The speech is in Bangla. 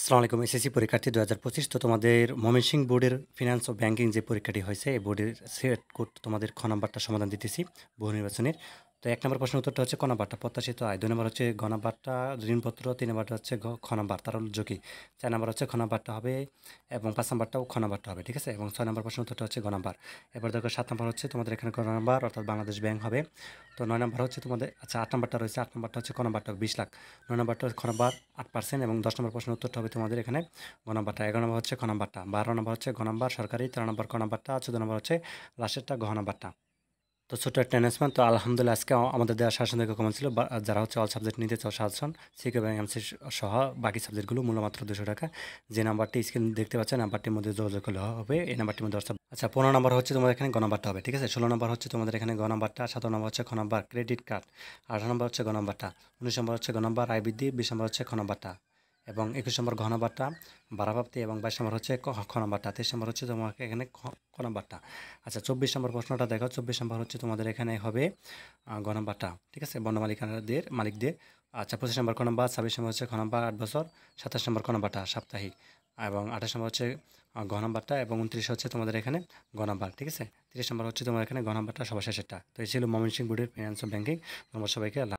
আসসালামু আলাইকুম এসএসসি পরীক্ষার্থী ২০২৫। তো তোমাদের ময়মনসিংহ বোর্ডের ফিনান্স ও ব্যাংকিং যে পরীক্ষাটি হয়েছে এই বোর্ডের সেট কোড তোমাদের খ নাম্বারটা সমাধান দিতেছি বহু নির্বাচনের। তো ১ নম্বর প্রশ্নের উত্তরটা হচ্ছে ক নাম্বারটা প্রত্যাশিত আয়, ২ নম্বর হচ্ছে গ নাম্বারটা ঋণপত্র, ৩ নাম্বারটা হচ্ছে খ নাম্বার তার হল ঝুঁকি, ৪ নাম্বার হচ্ছে খ নাম্বারটা হবে এবং ৫ নাম্বারটাও খ নাম্বারটা হবে, ঠিক আছে। এবং ৬ নম্বর প্রশ্নের উত্তরটা হচ্ছে গ নাম্বার। এবার দেখো ৭ নম্বর হচ্ছে তোমাদের এখানে গ নাম্বার অর্থাৎ বাংলাদেশ ব্যাংক হবে। তো ৯ নম্বর হচ্ছে তোমাদের আচ্ছা ৮ নাম্বারটা রয়েছে, ৮ নাম্বারটা হচ্ছে ক নাম্বারটা ২০ লাখ, ৯ নম্বরটা খ নাম্বার ৮% এবং ১০ নম্বর প্রশ্নের উত্তরটা হবে তোমাদের এখানে গ নাম্বারটা, ১১ নম্বর হচ্ছে খ নাম্বারটা, ১২ নম্বর হচ্ছে গ নাম্বার সরকারি, ১৩ নম্বর ক নাম্বারটা, ১৪ নম্বর হচ্ছে লাস্টেরটা ঘ নাম্বারটা। তো ছোট্ট একটা অ্যানাউন্সমেন্ট। তো আলহামদুলিল্লাহ আজকে আমাদের দেওয়া সাজেশন দেখে কমন ছিল যারা হচ্ছে অল সাবজেক্ট নিতে চাও সাজেশন সিকে এবং এমসি সহ বাকি সাবজেক্টগুলো মূল্য মাত্র 200 টাকা। যে নাম্বারটি স্ক্রিন দেখতে পাচ্ছেন নাম্বারটির মধ্যে যোগাযোগ করলে হবে, এই নাম্বারটির মধ্যে হোয়াটসঅ্যাপ। আচ্ছা ১৫ নম্বর হচ্ছে তোমাদের এখানে গ নাম্বারটা হবে, ঠিক আছে। ১৬ নম্বর হচ্ছে তোমাদের এখানে গ নাম্বারটা, ১৭ নম্বর হচ্ছে খ নাম্বার ক্রেডিট কার্ড, ১৮ নম্বর হচ্ছে গ নাম্বারটা, ১৯ নম্বর হচ্ছে গ নাম্বার আয় বৃদ্ধি, ২০ নম্বর হচ্ছে খ নাম্বারটা এবং ২১ নম্বর ঘ নাম্বারটা ভাড়াপ্রাপ্তি এবং ২২ নম্বর হচ্ছে খ নাম্বারটা, ২৩ নম্বর হচ্ছে তোমাকে এখানে ক নাম্বারটা। আচ্ছা ২৪ নম্বর প্রশ্নটা দেখো, ২৪ নম্বর হচ্ছে তোমাদের এখানে হবে গ নাম্বারটা, ঠিক আছে, বন্য মালিকদের। আচ্ছা ২৫ নম্বর ক নাম্বার, ২৬ নম্বর হচ্ছে খ নাম্বার ৮ বছর, ২৭ নম্বর ক নাম্বারটা সাপ্তাহিক এবং ২৮ নম্বর হচ্ছে ঘ নাম্বারটা এবং ২৯ হচ্ছে তোমাদের এখানে গ নাম্বার, ঠিক আছে। ৩০ নম্বর হচ্ছে তোমার এখানে ঘ নাম্বারটা সবার শেষেরটা। তো এই ছিল ময়মনসিংহ বোর্ডের ফিনান্স ও ব্যাংকিং। ধন্যবাদ সবাইকে।